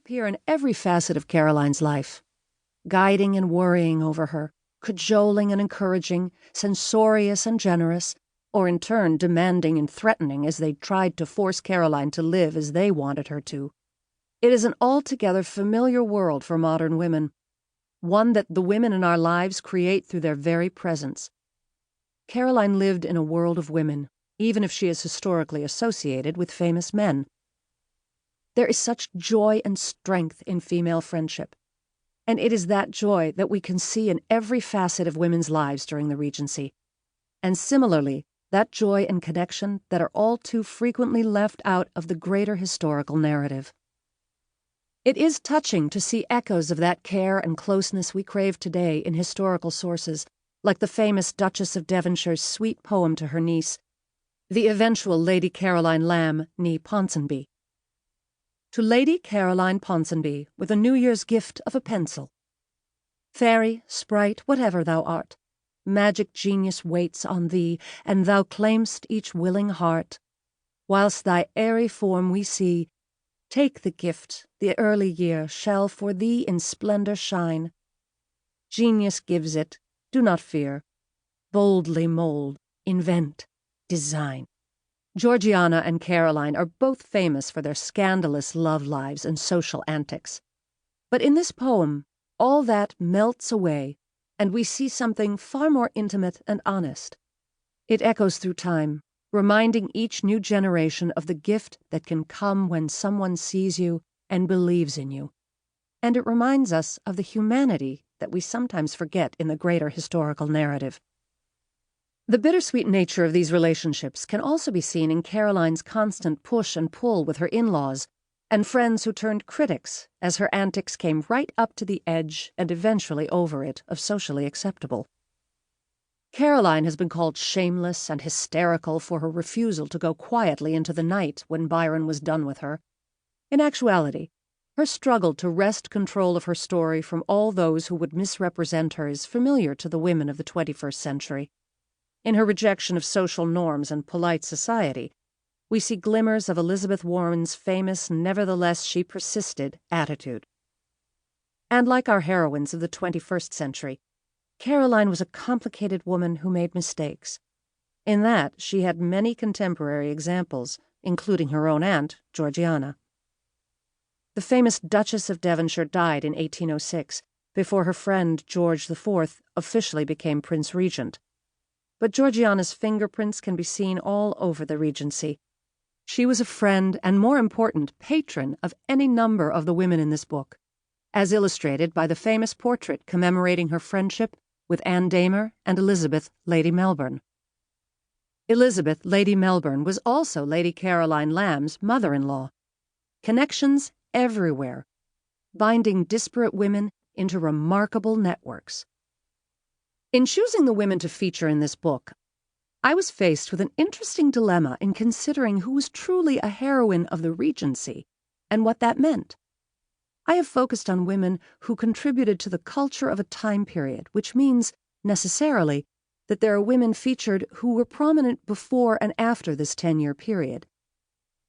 appear in every facet of Caroline's life, guiding and worrying over her, cajoling and encouraging, censorious and generous, or in turn demanding and threatening as they tried to force Caroline to live as they wanted her to. It is an altogether familiar world for modern women, one that the women in our lives create through their very presence. Caroline lived in a world of women, even if she is historically associated with famous men. There is such joy and strength in female friendship, and it is that joy that we can see in every facet of women's lives during the Regency, and similarly, that joy and connection that are all too frequently left out of the greater historical narrative. It is touching to see echoes of that care and closeness we crave today in historical sources, like the famous Duchess of Devonshire's sweet poem to her niece, the eventual Lady Caroline Lamb, née Ponsonby. To Lady Caroline Ponsonby, with a New Year's gift of a pencil. Fairy, sprite, whatever thou art, magic genius waits on thee, and thou claim'st each willing heart. Whilst thy airy form we see, take the gift, the early year shall for thee in splendour shine. Genius gives it, do not fear. Boldly mould, invent, design. Georgiana and Caroline are both famous for their scandalous love lives and social antics. But in this poem, all that melts away, and we see something far more intimate and honest. It echoes through time, reminding each new generation of the gift that can come when someone sees you and believes in you. And it reminds us of the humanity that we sometimes forget in the greater historical narrative. The bittersweet nature of these relationships can also be seen in Caroline's constant push and pull with her in-laws and friends who turned critics as her antics came right up to the edge and eventually over it of socially acceptable. Caroline has been called shameless and hysterical for her refusal to go quietly into the night when Byron was done with her. In actuality, her struggle to wrest control of her story from all those who would misrepresent her is familiar to the women of the 21st century. In her rejection of social norms and polite society, we see glimmers of Elizabeth Warren's famous "nevertheless she persisted" attitude. And like our heroines of the 21st century, Caroline was a complicated woman who made mistakes. In that, she had many contemporary examples, including her own aunt, Georgiana. The famous Duchess of Devonshire died in 1806, before her friend George IV officially became Prince Regent. But Georgiana's fingerprints can be seen all over the Regency. She was a friend and, more important, patron of any number of the women in this book, as illustrated by the famous portrait commemorating her friendship with Anne Damer and Elizabeth, Lady Melbourne. Elizabeth, Lady Melbourne, was also Lady Caroline Lamb's mother-in-law. Connections everywhere, binding disparate women into remarkable networks. In choosing the women to feature in this book, I was faced with an interesting dilemma in considering who was truly a heroine of the Regency and what that meant. I have focused on women who contributed to the culture of a time period, which means, necessarily, that there are women featured who were prominent before and after this 10-year period.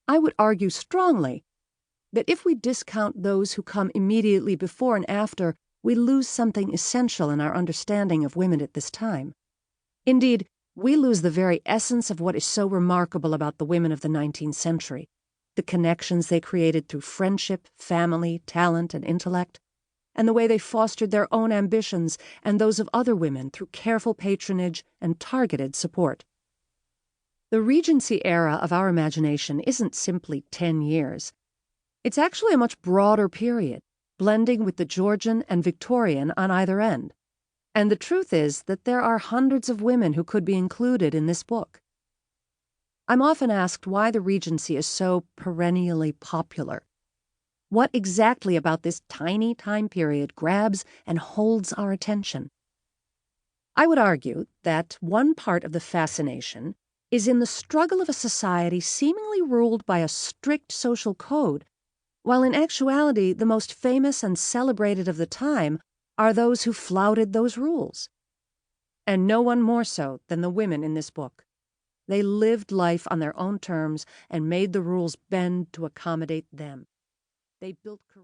I would argue strongly that if we discount those who come immediately before and after, we lose something essential in our understanding of women at this time. Indeed, we lose the very essence of what is so remarkable about the women of the 19th century, the connections they created through friendship, family, talent, and intellect, and the way they fostered their own ambitions and those of other women through careful patronage and targeted support. The Regency era of our imagination isn't simply 10 years. It's actually a much broader period, blending with the Georgian and Victorian on either end. And the truth is that there are hundreds of women who could be included in this book. I'm often asked why the Regency is so perennially popular. What exactly about this tiny time period grabs and holds our attention? I would argue that one part of the fascination is in the struggle of a society seemingly ruled by a strict social code, while in actuality the most famous and celebrated of the time are those who flouted those rules. And no one more so than the women in this book. They lived life on their own terms and made the rules bend to accommodate them. They built careers.